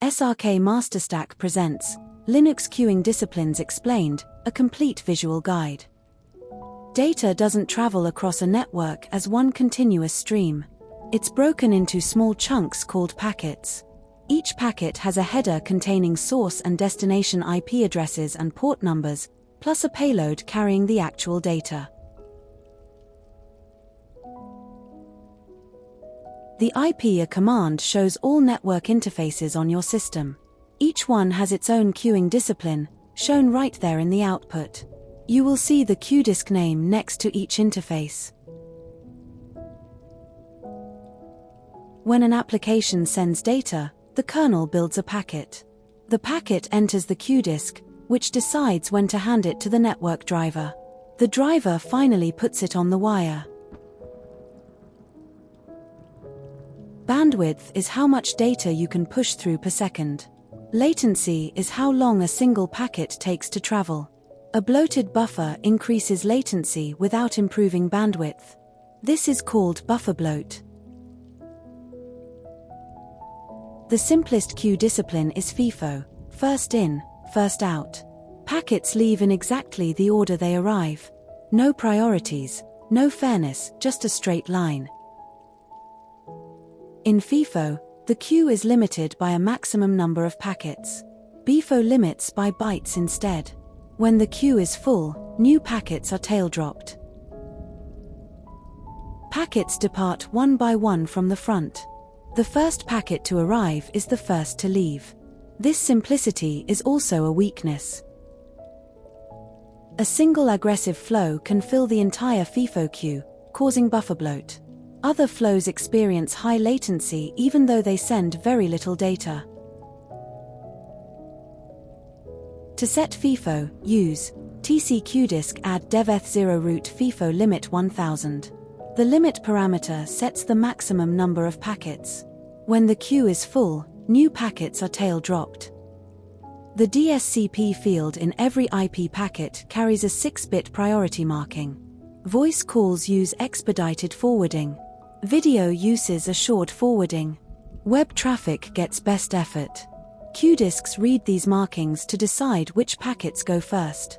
SRK MasterStack presents Linux Queuing Disciplines Explained, a complete visual guide. Data doesn't travel across a network as one continuous stream. It's broken into small chunks called packets. Each packet has a header containing source and destination IP addresses and port numbers, plus a payload carrying the actual data. The IP a command shows all network interfaces on your system. Each one has its own queuing discipline, shown right there in the output. You will see the Qdisc name next to each interface. When an application sends data, the kernel builds a packet. The packet enters the Qdisc, which decides when to hand it to the network driver. The driver finally puts it on the wire. Bandwidth is how much data you can push through per second. Latency is how long a single packet takes to travel. A bloated buffer increases latency without improving bandwidth. This is called buffer bloat. The simplest queue discipline is FIFO, first in, first out. Packets leave in exactly the order they arrive. No priorities, no fairness, just a straight line. In FIFO, the queue is limited by a maximum number of packets. bfifo limits by bytes instead. When the queue is full, new packets are tail-dropped. Packets depart one by one from the front. The first packet to arrive is the first to leave. This simplicity is also a weakness. A single aggressive flow can fill the entire FIFO queue, causing buffer bloat. Other flows experience high latency even though they send very little data. To set FIFO, use qdisc add deveth0 root FIFO limit 1000. The limit parameter sets the maximum number of packets. When the queue is full, new packets are tail-dropped. The DSCP field in every IP packet carries a 6-bit priority marking. Voice calls use expedited forwarding. Video uses assured forwarding. Web traffic gets best effort. Qdiscs read these markings to decide which packets go first.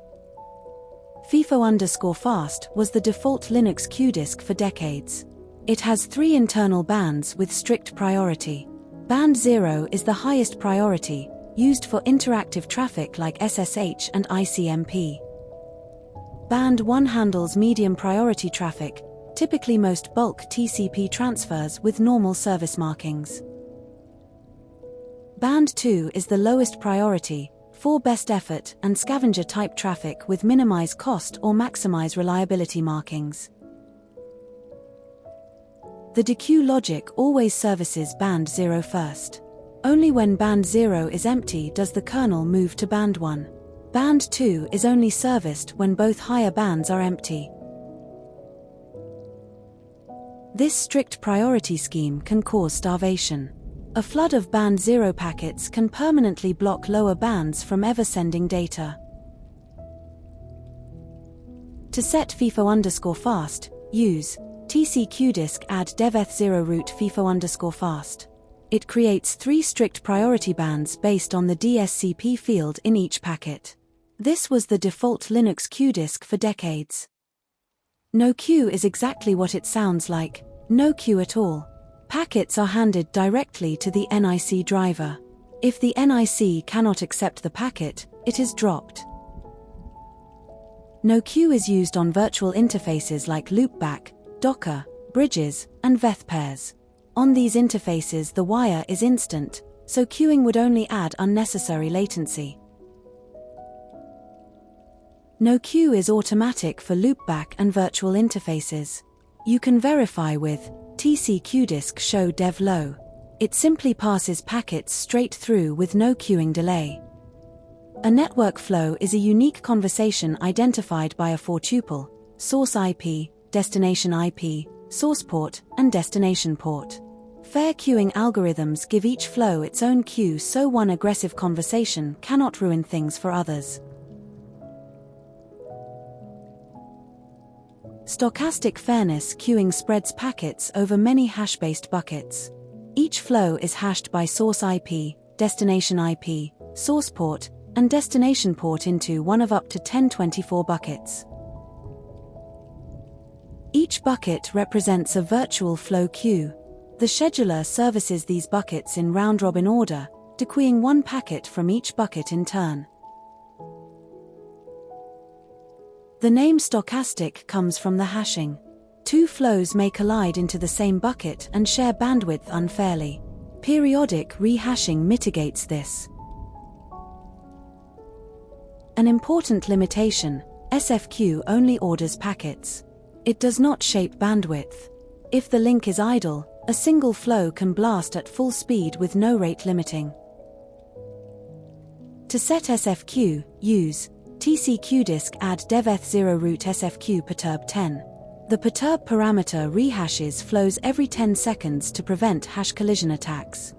FIFO_fast was the default Linux Qdisc for decades. It has 3 internal bands with strict priority. Band 0 is the highest priority, used for interactive traffic like SSH and ICMP. Band 1 handles medium priority traffic, typically most bulk TCP transfers with normal service markings. Band 2 is the lowest priority, for best effort and scavenger type traffic with minimize cost or maximize reliability markings. The DiffServ logic always services band 0 first. Only when band 0 is empty does the kernel move to band 1. Band 2 is only serviced when both higher bands are empty. This strict priority scheme can cause starvation. A flood of band 0 packets can permanently block lower bands from ever sending data. To set FIFO_fast, use qdisc add deveth0 root FIFO_fast. It creates 3 strict priority bands based on the DSCP field in each packet. This was the default Linux Qdisc for decades. Noqueue is exactly what it sounds like, no queue at all. Packets are handed directly to the NIC driver. If the NIC cannot accept the packet, it is dropped. Noqueue is used on virtual interfaces like loopback, Docker, bridges, and veth pairs. On these interfaces the wire is instant, so queuing would only add unnecessary latency. Noqueue is automatic for loopback and virtual interfaces. You can verify with qdisc show dev low. It simply passes packets straight through with no queuing delay. A network flow is a unique conversation identified by a 4-tuple, source IP, destination IP, source port, and destination port. Fair queuing algorithms give each flow its own queue so one aggressive conversation cannot ruin things for others. Stochastic fairness queuing spreads packets over many hash-based buckets. Each flow is hashed by source IP, destination IP, source port, and destination port into one of up to 1024 buckets. Each bucket represents a virtual flow queue. The scheduler services these buckets in round-robin order, dequeuing one packet from each bucket in turn. The name stochastic comes from the hashing. Two flows may collide into the same bucket and share bandwidth unfairly. Periodic rehashing mitigates this. An important limitation: SFQ only orders packets. It does not shape bandwidth. If the link is idle, a single flow can blast at full speed with no rate limiting. To set SFQ, use qdisc add deveth0 root SFQ perturb 10. The perturb parameter rehashes flows every 10 seconds to prevent hash collision attacks.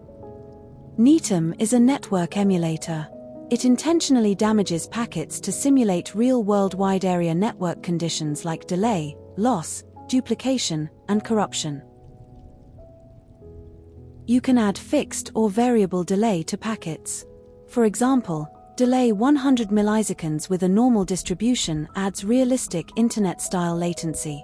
Netem is a network emulator. It intentionally damages packets to simulate real-world wide area network conditions like delay, loss, duplication, and corruption. You can add fixed or variable delay to packets. For example, delay 100 milliseconds with a normal distribution adds realistic internet-style latency.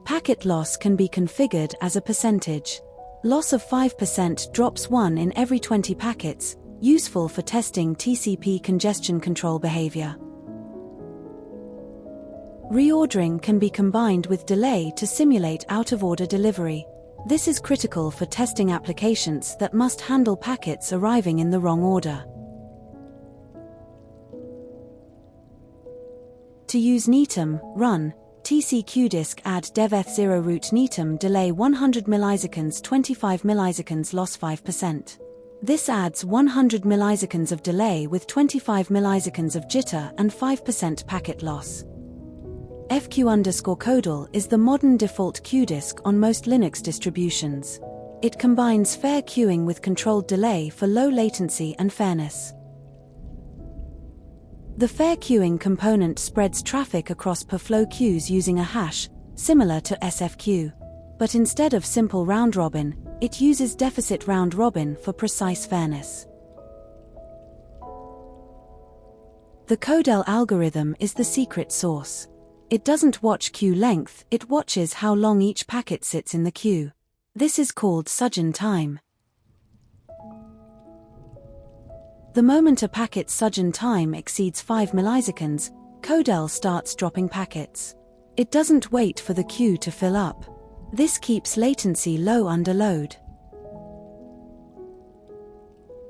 Packet loss can be configured as a percentage. Loss of 5% drops 1 in every 20 packets, useful for testing TCP congestion control behavior. Reordering can be combined with delay to simulate out-of-order delivery. This is critical for testing applications that must handle packets arriving in the wrong order. To use Netem, run qdisc add deveth0 root Netem delay 100 milliseconds 25 milliseconds loss 5%. This adds 100 milliseconds of delay with 25 milliseconds of jitter and 5% packet loss. FQ-CoDel is the modern default Qdisc on most Linux distributions. It combines fair queuing with controlled delay for low latency and fairness. The fair queuing component spreads traffic across per-flow queues using a hash, similar to SFQ. But instead of simple round-robin, it uses deficit round-robin for precise fairness. The CoDel algorithm is the secret sauce. It doesn't watch queue length, it watches how long each packet sits in the queue. This is called sojourn time. The moment a packet's sojourn time exceeds 5 milliseconds, CoDel starts dropping packets. It doesn't wait for the queue to fill up. This keeps latency low under load.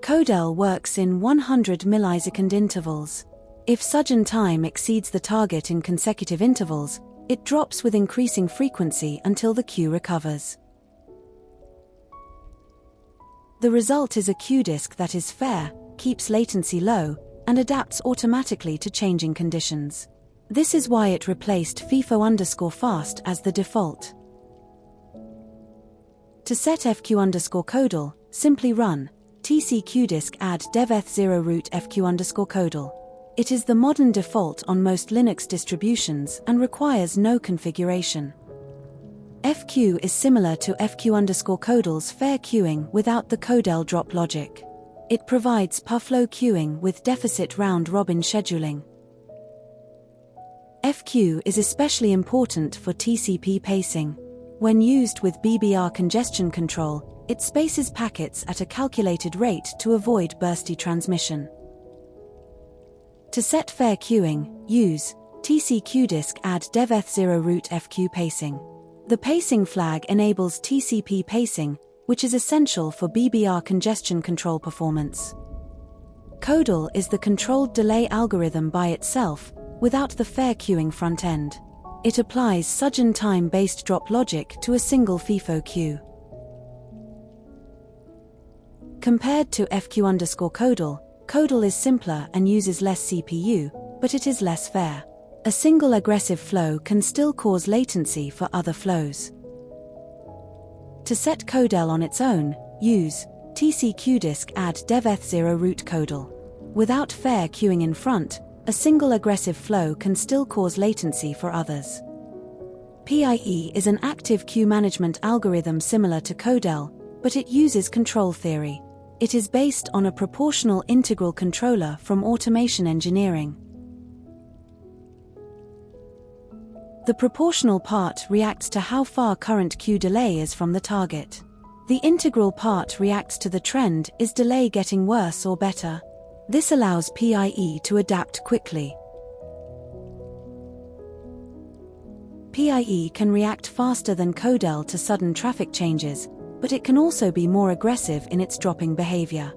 CoDel works in 100 millisecond intervals. If sojourn time exceeds the target in consecutive intervals, it drops with increasing frequency until the queue recovers. The result is a Qdisc that is fair, keeps latency low, and adapts automatically to changing conditions. This is why it replaced FIFO_fast as the default. To set FQ_CoDel, simply run qdisc add deveth0 root FQ_CoDel. It is the modern default on most Linux distributions and requires no configuration. FQ is similar to FQ_CoDel's fair queuing without the CoDel drop logic. It provides per-flow queuing with deficit round-robin scheduling. FQ is especially important for TCP pacing. When used with BBR congestion control, it spaces packets at a calculated rate to avoid bursty transmission. To set fair queuing, use qdisc add deveth0 root FQ pacing. The pacing flag enables TCP pacing, which is essential for BBR congestion control performance. CoDel is the controlled delay algorithm by itself, without the fair queuing front end. It applies sojourn time-based drop logic to a single FIFO queue. Compared to FQ_CoDel, CoDel is simpler and uses less CPU, but it is less fair. A single aggressive flow can still cause latency for other flows. To set CoDel on its own, use qdisc add deveth0 root CoDel. Without fair queuing in front, a single aggressive flow can still cause latency for others. PIE is an active queue management algorithm similar to CoDel, but it uses control theory. It is based on a proportional integral controller from automation engineering. The proportional part reacts to how far current Q delay is from the target. The integral part reacts to the trend, is delay getting worse or better. This allows PIE to adapt quickly. PIE can react faster than CoDel to sudden traffic changes, but it can also be more aggressive in its dropping behavior.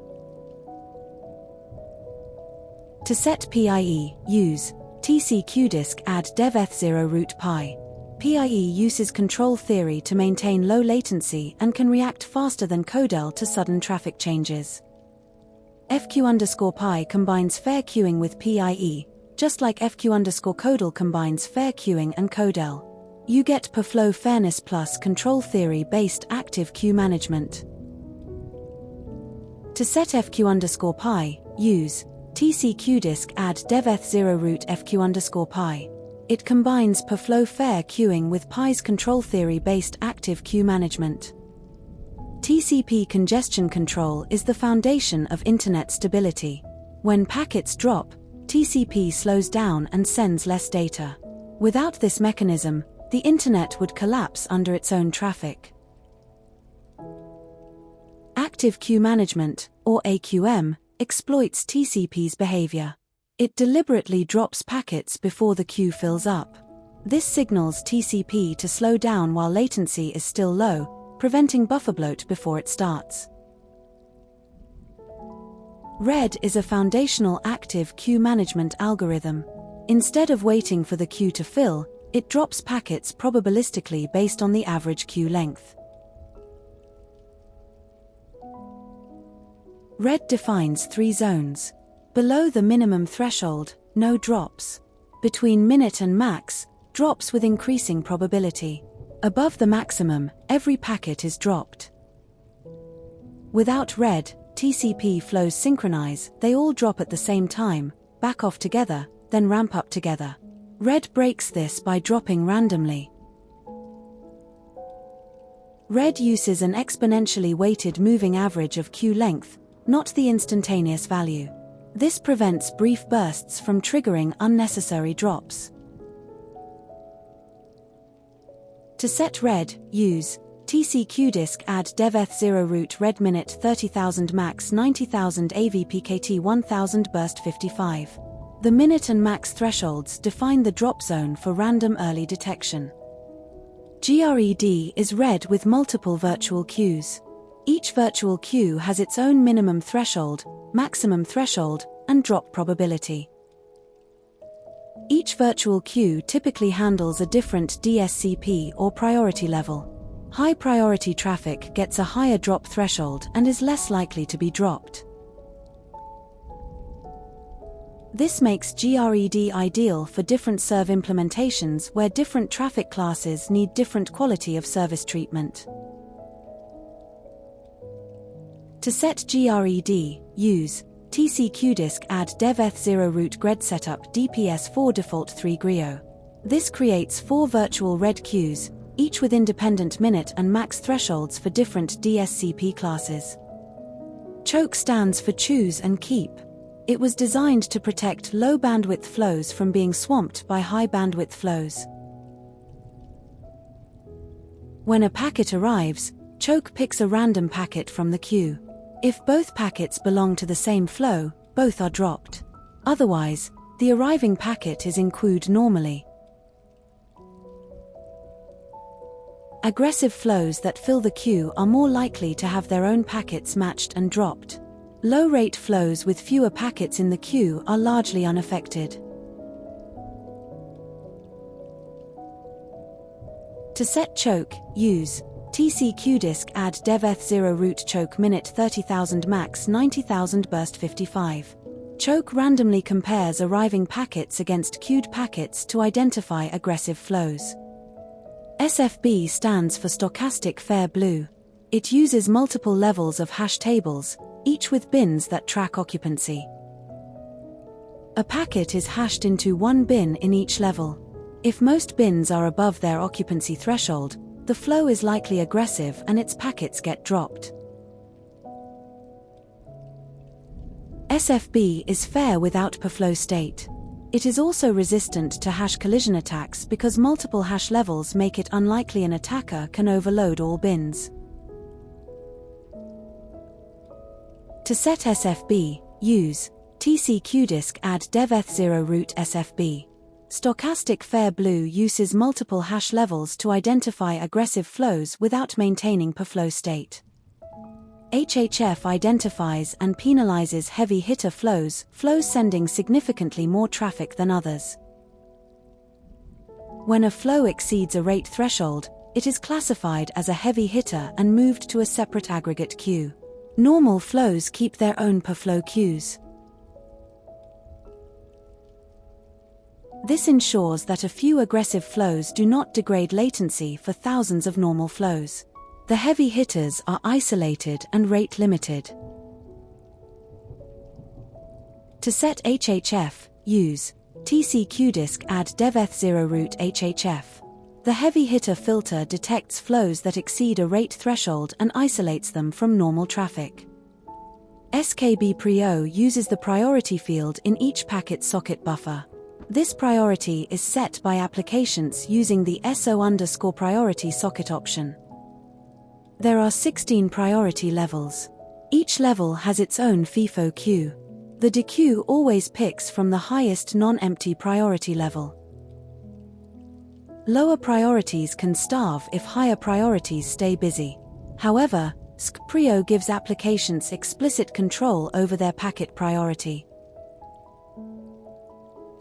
To set PIE, use TC-Qdisc add deveth0 root pi. PIE uses control theory to maintain low latency and can react faster than CoDel to sudden traffic changes. FQ-pi combines fair queuing with PIE, just like FQ-CoDel combines fair queuing and CoDel. You get per-flow fairness plus control theory-based active queue management. To set FQ-pi, use TC-Qdisc add deveth0 root FQ-pi. It combines per-flow fair queuing with PI's control theory-based active queue management. TCP congestion control is the foundation of Internet stability. When packets drop, TCP slows down and sends less data. Without this mechanism, the Internet would collapse under its own traffic. Active queue management, or AQM, exploits TCP's behavior. It deliberately drops packets before the queue fills up. This signals TCP to slow down while latency is still low, preventing buffer bloat before it starts. GRED is a foundational active queue management algorithm. Instead of waiting for the queue to fill, it drops packets probabilistically based on the average queue length. GRED defines 3 zones. Below the minimum threshold, no drops. Between minute and max, drops with increasing probability. Above the maximum, every packet is dropped. Without GRED, TCP flows synchronize, they all drop at the same time, back off together, then ramp up together. GRED breaks this by dropping randomly. GRED uses an exponentially weighted moving average of queue length, not the instantaneous value. This prevents brief bursts from triggering unnecessary drops. To set GRED, use TC-Qdisc add deveth0 root red minute 30,000 max 90,000 AVPKT 1000 burst 55. The minute and max thresholds define the drop zone for random early detection. GRED is read with multiple virtual queues. Each virtual queue has its own minimum threshold, maximum threshold, and drop probability. Each virtual queue typically handles a different DSCP or priority level. High priority traffic gets a higher drop threshold and is less likely to be dropped. This makes GRED ideal for different serve implementations where different traffic classes need different quality of service treatment. To set GRED, use TC-Qdisc add deveth0 root GRED setup DPS4 default 3 GRIO. This creates 4 virtual red queues, each with independent minute and max thresholds for different DSCP classes. Choke stands for choose and keep. It was designed to protect low bandwidth flows from being swamped by high bandwidth flows. When a packet arrives, choke picks a random packet from the queue. If both packets belong to the same flow, both are dropped. Otherwise, the arriving packet is enqueued normally. Aggressive flows that fill the queue are more likely to have their own packets matched and dropped. Low-rate flows with fewer packets in the queue are largely unaffected. To set choke, use TC-Qdisc add deveth0 root choke minute 30,000 max 90,000 burst 55. Choke randomly compares arriving packets against queued packets to identify aggressive flows. SFB stands for Stochastic Fair Blue. It uses multiple levels of hash tables, each with bins that track occupancy. A packet is hashed into one bin in each level. If most bins are above their occupancy threshold, the flow is likely aggressive and its packets get dropped. SFB is fair without perflow state. It is also resistant to hash collision attacks because multiple hash levels make it unlikely an attacker can overload all bins. To set SFB, use TC-Qdisc add deveth0 root SFB. Stochastic fair blue uses multiple hash levels to identify aggressive flows without maintaining perflow state. HHF identifies and penalizes heavy hitter flows sending significantly more traffic than others. When a flow exceeds a rate threshold, it is classified as a heavy hitter and moved to a separate aggregate queue. Normal flows keep their own perflow queues. This ensures that a few aggressive flows do not degrade latency for thousands of normal flows. The heavy hitters are isolated and rate limited. To set HHF, use TC-Qdisc add deveth0 root HHF. The heavy hitter filter detects flows that exceed a rate threshold and isolates them from normal traffic. SKB Priority uses the priority field in each packet socket buffer. This priority is set by applications using the SO_priority socket option. There are 16 priority levels. Each level has its own FIFO queue. The DiffServ always picks from the highest non-empty priority level. Lower priorities can starve if higher priorities stay busy. However, skbprio gives applications explicit control over their packet priority.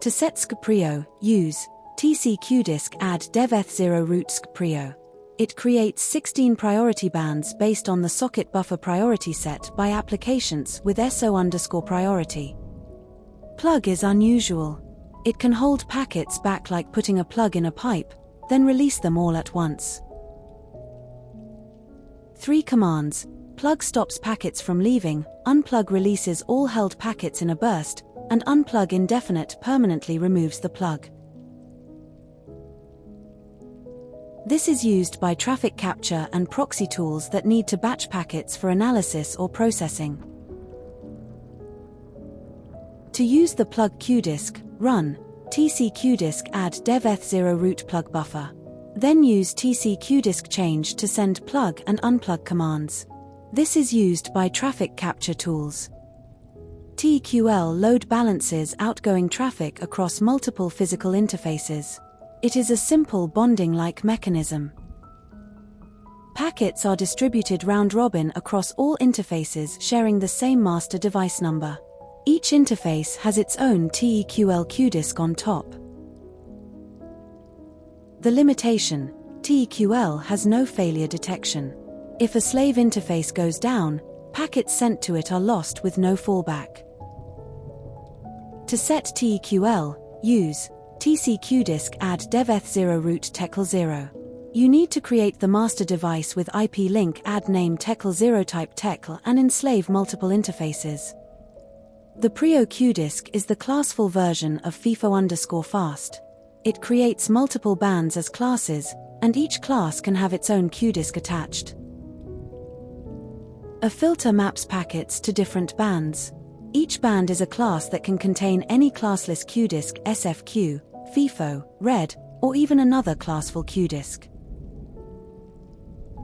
To set skbprio, use TC-Qdisc add deveth0 root skbprio. It creates 16 priority bands based on the socket buffer priority set by applications with SO_priority. Plug is unusual. It can hold packets back like putting a plug in a pipe, then release them all at once. 3 commands: plug stops packets from leaving, unplug releases all held packets in a burst, and unplug indefinite permanently removes the plug. This is used by traffic capture and proxy tools that need to batch packets for analysis or processing. To use the plug Qdisc, run TC-Qdisc add deveth0 root plug buffer. Then use TC-Qdisc change to send plug and unplug commands. This is used by traffic capture tools. TEQL load balances outgoing traffic across multiple physical interfaces. It is a simple bonding-like mechanism. Packets are distributed round-robin across all interfaces sharing the same master device number. Each interface has its own TEQL Qdisc on top. The limitation: TEQL has no failure detection. If a slave interface goes down, packets sent to it are lost with no fallback. To set TEQL, use TC-Qdisc add deveth0 root TEQL0. You need to create the master device with IP link add name TEQL0 type TEQL and enslave multiple interfaces. The PRIO Qdisc is the classful version of FIFO_fast. It creates multiple bands as classes, and each class can have its own Qdisc attached. A filter maps packets to different bands. Each band is a class that can contain any classless Qdisc, SFQ, FIFO, GRED, or even another classful Qdisc.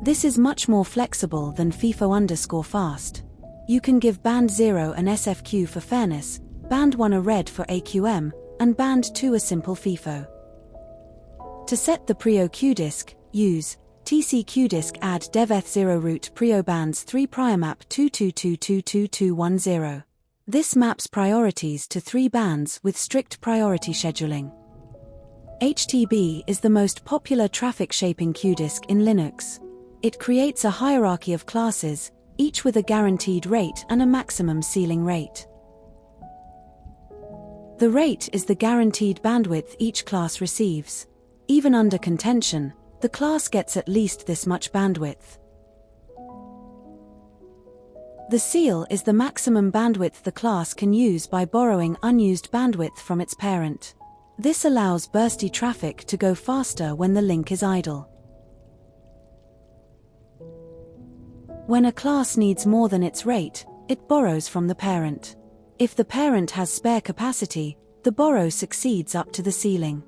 This is much more flexible than FIFO_fast. You can give band 0 an SFQ for fairness, band 1 a GRED for AQM, and band 2 a simple FIFO. To set the PRIO Qdisc, use TC-Qdisc add deveth0 root PRIO bands 3 PRIO map 222222210. This maps priorities to 3 bands with strict priority scheduling. HTB is the most popular traffic shaping Qdisc in Linux. It creates a hierarchy of classes, each with a guaranteed rate and a maximum ceiling rate. The rate is the guaranteed bandwidth each class receives. Even under contention, the class gets at least this much bandwidth. The ceil is the maximum bandwidth the class can use by borrowing unused bandwidth from its parent. This allows bursty traffic to go faster when the link is idle. When a class needs more than its rate, it borrows from the parent. If the parent has spare capacity, the borrow succeeds up to the ceiling.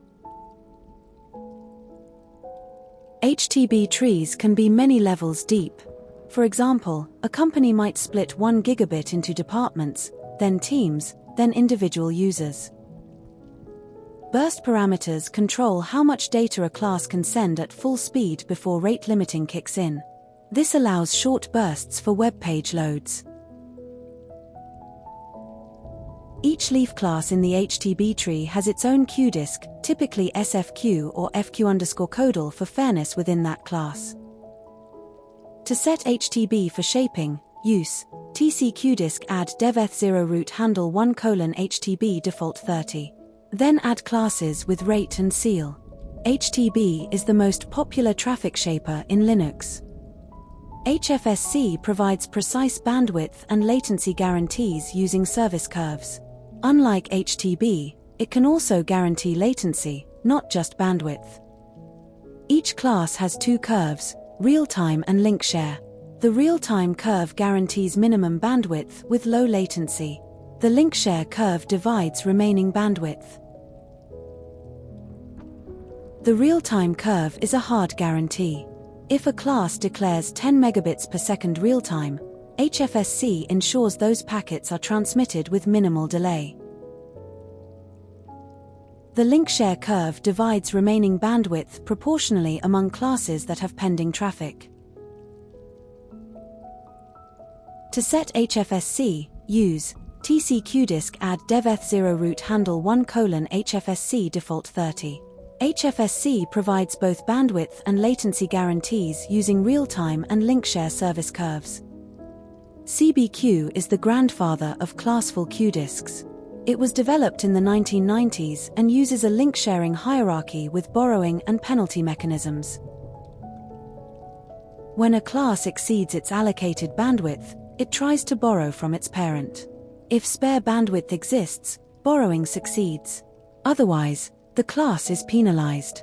HTB trees can be many levels deep. For example, a company might split 1 gigabit into departments, then teams, then individual users. Burst parameters control how much data a class can send at full speed before rate limiting kicks in. This allows short bursts for web page loads. Each leaf class in the HTB tree has its own Qdisc, typically SFQ or FQ-CoDel for fairness within that class. To set HTB for shaping, use TC-Qdisc add deveth0 root handle 1:HTB default 30. Then add classes with rate and seal. HTB is the most popular traffic shaper in Linux. HFSC provides precise bandwidth and latency guarantees using service curves. Unlike HTB, it can also guarantee latency, not just bandwidth. Each class has 2 curves, real-time and link share. The real-time curve guarantees minimum bandwidth with low latency. The link share curve divides remaining bandwidth. The real-time curve is a hard guarantee. If a class declares 10 megabits per second real-time, HFSC ensures those packets are transmitted with minimal delay. The link share curve divides remaining bandwidth proportionally among classes that have pending traffic. To set HFSC, use TC-Qdisc add deveth0 root handle 1:HFSC default 30. HFSC provides both bandwidth and latency guarantees using real-time and link share service curves. CBQ is the grandfather of classful Qdiscs. It was developed in the 1990s and uses a link sharing hierarchy with borrowing and penalty mechanisms. When a class exceeds its allocated bandwidth, it tries to borrow from its parent. If spare bandwidth exists, borrowing succeeds. Otherwise, the class is penalized.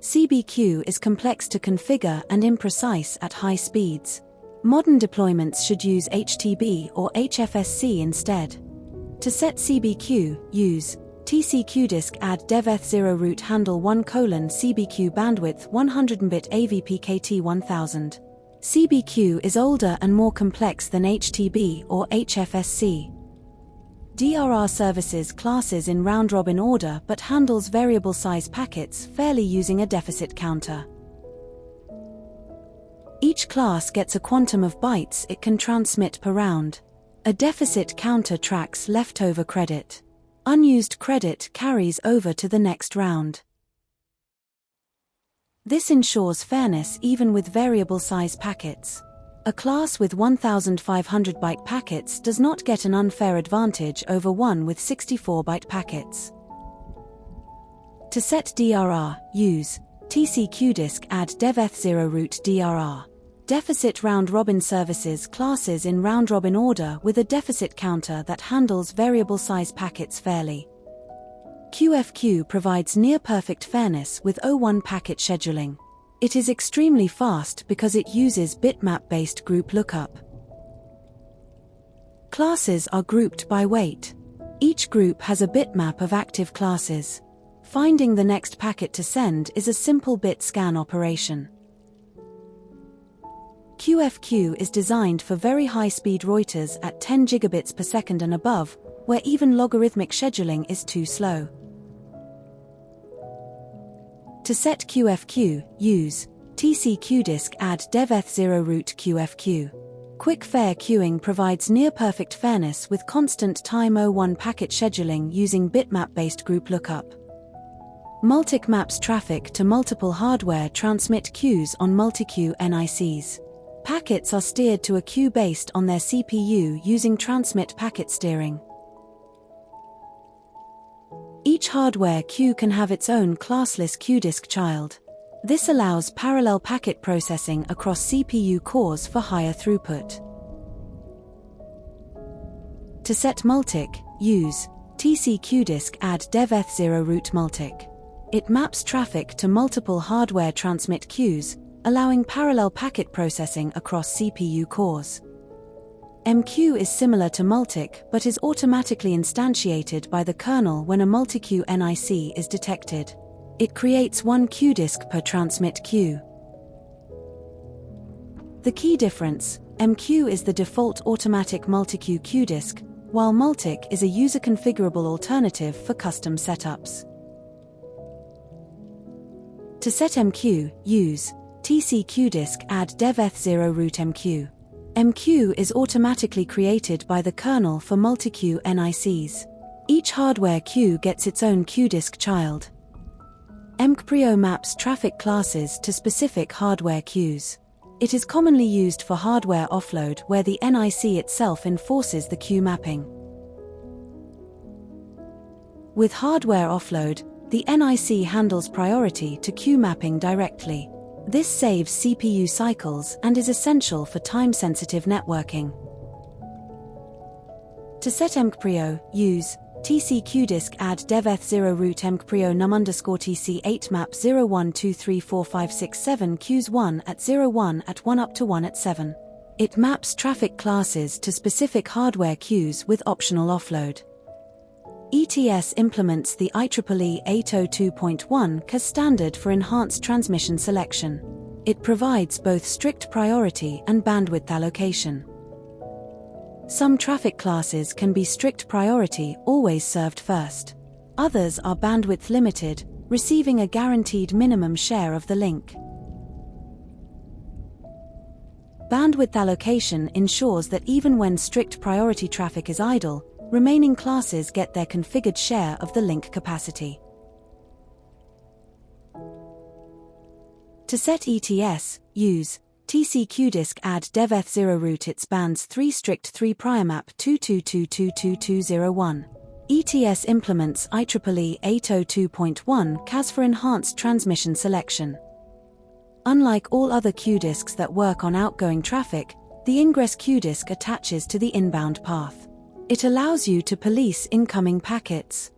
CBQ is complex to configure and imprecise at high speeds. Modern deployments should use HTB or HFSC instead. To set CBQ, use TC-Qdisc add deveth0 root handle 1:CBQ bandwidth 100 Mbit AVPKT 1000. CBQ is older and more complex than HTB or HFSC. DRR services classes in round-robin order but handles variable size packets fairly using a deficit counter. Each class gets a quantum of bytes it can transmit per round. A deficit counter tracks leftover credit. Unused credit carries over to the next round. This ensures fairness even with variable size packets. A class with 1,500 byte packets does not get an unfair advantage over one with 64-byte packets. To set DRR, use TC-Qdisc add deveth0 root DRR. Deficit round-robin services classes in round-robin order with a deficit counter that handles variable size packets fairly. QFQ provides near-perfect fairness with O1 packet scheduling. It is extremely fast because it uses bitmap-based group lookup. Classes are grouped by weight. Each group has a bitmap of active classes. Finding the next packet to send is a simple bit scan operation. QFQ is designed for very high-speed routers at 10 gigabits per second and above, where even logarithmic scheduling is too slow. To set QFQ, use TC-Qdisc add deveth0 root QFQ. Quick fair queuing provides near-perfect fairness with constant time O1 packet scheduling using bitmap-based group lookup. MultiQ maps traffic to multiple hardware transmit queues on MultiQ NICs. Packets are steered to a queue based on their CPU using transmit packet steering. Each hardware queue can have its own classless Qdisc child. This allows parallel packet processing across CPU cores for higher throughput. To set MultiQ, use TC-Qdisc add deveth0 root MultiQ. It maps traffic to multiple hardware transmit queues, allowing parallel packet processing across CPU cores. MQ is similar to MultiQ but is automatically instantiated by the kernel when a MultiQ NIC is detected. It creates one Qdisc per transmit queue. The key difference: MQ is the default automatic MultiQ Qdisc, while MultiQ is a user-configurable alternative for custom setups. To set MQ, use tcqdisc add deveth0 root MQ. MQ is automatically created by the kernel for MultiQ NICs. Each hardware queue gets its own Qdisc child. MQPRIO maps traffic classes to specific hardware queues. It is commonly used for hardware offload where the NIC itself enforces the queue mapping. With hardware offload, the NIC handles priority to queue mapping directly. This saves CPU cycles and is essential for time-sensitive networking. To set MQPRIO, use tcqdisc add deveth0 root MQPRIO num_tc8 map 01234567 queues 1 at 01 at 1 up to 1 at 7. It maps traffic classes to specific hardware queues with optional offload. ETS implements the IEEE 802.1 CA standard for enhanced transmission selection. It provides both strict priority and bandwidth allocation. Some traffic classes can be strict priority, always served first. Others are bandwidth limited, receiving a guaranteed minimum share of the link. Bandwidth allocation ensures that even when strict priority traffic is idle, remaining classes get their configured share of the link capacity. To set ETS, use tcqdisc add deveth0 root it spans 3 strict 3 PRIO map 222222201. ETS implements IEEE 802.1 CAS for enhanced transmission selection. Unlike all other Qdiscs that work on outgoing traffic, the ingress Qdisc attaches to the inbound path. It allows you to police incoming packets.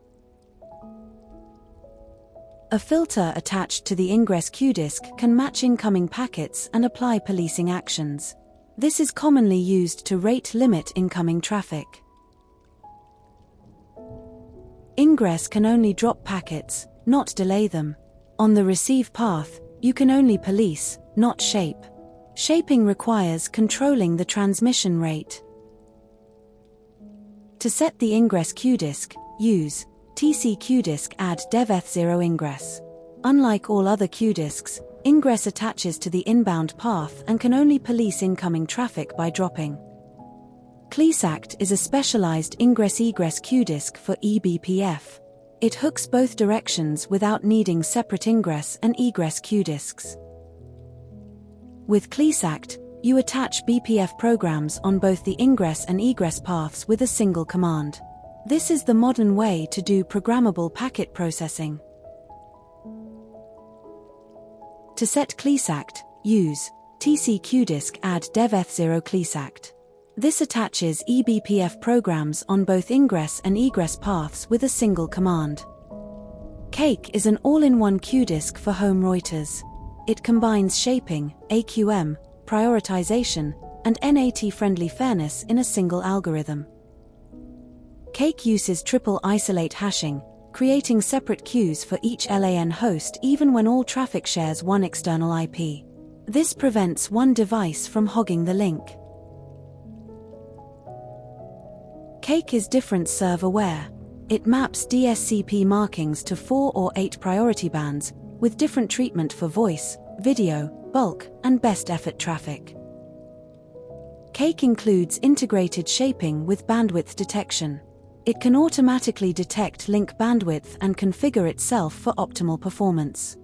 A filter attached to the ingress Qdisc can match incoming packets and apply policing actions. This is commonly used to rate limit incoming traffic. Ingress can only drop packets, not delay them. On the receive path, you can only police, not shape. Shaping requires controlling the transmission rate. To set the ingress Qdisc, use tcqdisc add deveth0 ingress. Unlike all other Qdiscs, ingress attaches to the inbound path and can only police incoming traffic by dropping. clsact is a specialized ingress-egress Qdisc for eBPF. It hooks both directions without needing separate ingress and egress Qdiscs. With clsact, you attach BPF programs on both the ingress and egress paths with a single command. This is the modern way to do programmable packet processing. To set clsact, use tcqdisc add deveth0 clsact. This attaches eBPF programs on both ingress and egress paths with a single command. Cake is an all-in-one Qdisc for home routers. It combines shaping, AQM, prioritization, and NAT-friendly fairness in a single algorithm. Cake uses triple isolate hashing, creating separate queues for each LAN host even when all traffic shares one external IP. This prevents one device from hogging the link. Cake is different serve-aware. It maps DSCP markings to 4 or 8 priority bands, with different treatment for voice, video, bulk, and best effort traffic. Cake includes integrated shaping with bandwidth detection. It can automatically detect link bandwidth and configure itself for optimal performance.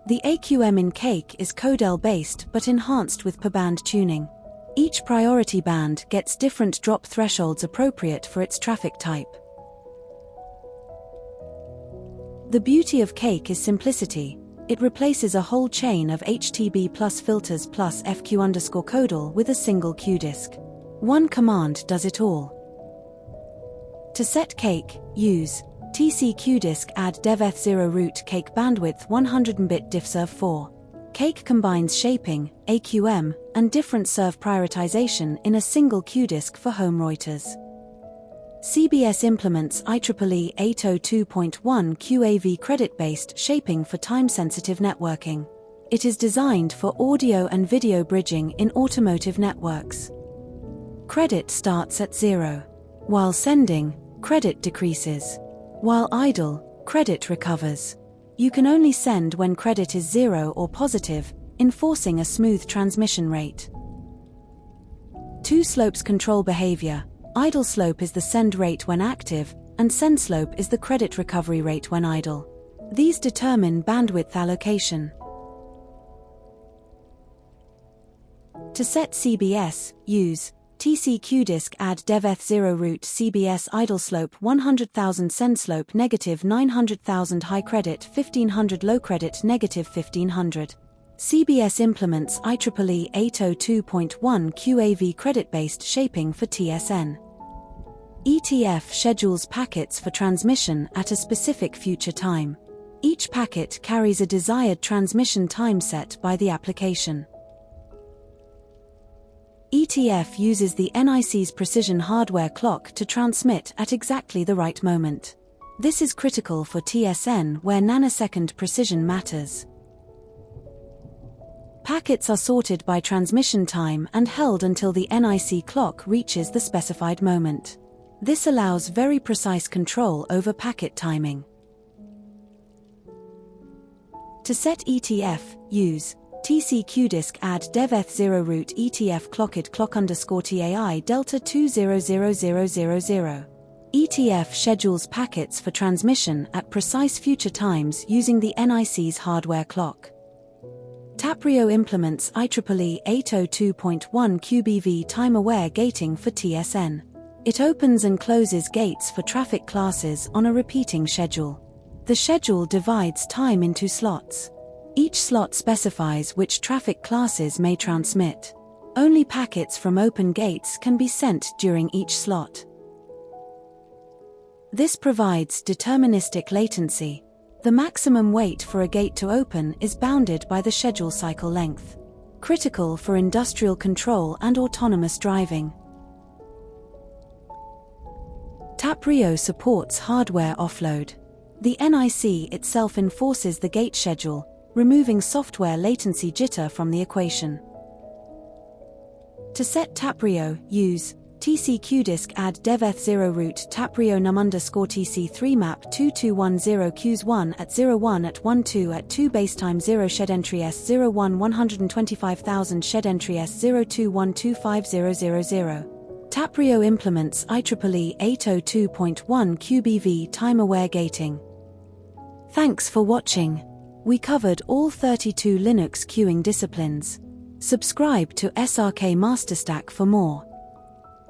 The AQM in Cake is CoDel based but enhanced with per-band tuning. Each priority band gets different drop thresholds appropriate for its traffic type. The beauty of Cake is simplicity. It replaces a whole chain of HTB plus filters plus FQ_CoDel with a single Qdisc. One command does it all. To set Cake, use tcqdisc add deveth0 root cake bandwidth 100 Mbit DiffServ 4. Cake combines shaping, AQM, and different serve prioritization in a single Qdisc for home routers. CBS implements IEEE 802.1 QAV credit-based shaping for time-sensitive networking. It is designed for audio and video bridging in automotive networks. Credit starts at 0. While sending, credit decreases. While idle, credit recovers. You can only send when credit is 0 or positive, enforcing a smooth transmission rate. 2 slopes control behavior. Idle slope is the send rate when active, and send slope is the credit recovery rate when idle. These determine bandwidth allocation. To set CBS, use TC-Qdisc add def0 root CBS idle slope 100,000 send slope negative 900,000 high credit 1500 low credit negative 1500. CBS implements IEEE 802.1 QAV credit-based shaping for TSN. ETF schedules packets for transmission at a specific future time. Each packet carries a desired transmission time set by the application. ETF uses the NIC's precision hardware clock to transmit at exactly the right moment. This is critical for TSN where nanosecond precision matters. Packets are sorted by transmission time and held until the NIC clock reaches the specified moment. This allows very precise control over packet timing. To set ETF, use TC-Qdisc add def0 root ETF clocked clock_TAI delta 200000. ETF schedules packets for transmission at precise future times using the NIC's hardware clock. Taprio implements IEEE 802.1 QBV time-aware gating for TSN. It opens and closes gates for traffic classes on a repeating schedule. The schedule divides time into slots. Each slot specifies which traffic classes may transmit. Only packets from open gates can be sent during each slot. This provides deterministic latency. The maximum wait for a gate to open is bounded by the schedule cycle length. Critical for industrial control and autonomous driving. Taprio supports hardware offload. The NIC itself enforces the gate schedule, removing software latency jitter from the equation. To set Taprio, use TC-Qdisc add def0 root Taprio num_TC3 map 2210 Qs1 at 01 at 12 at 2 basetime 0 shed entry S01 125,000 shed entry S02125000. Taprio implements IEEE 802.1 QBV time-aware gating. Thanks for watching. We covered all 32 Linux queuing disciplines. Subscribe to SRK MasterStack for more.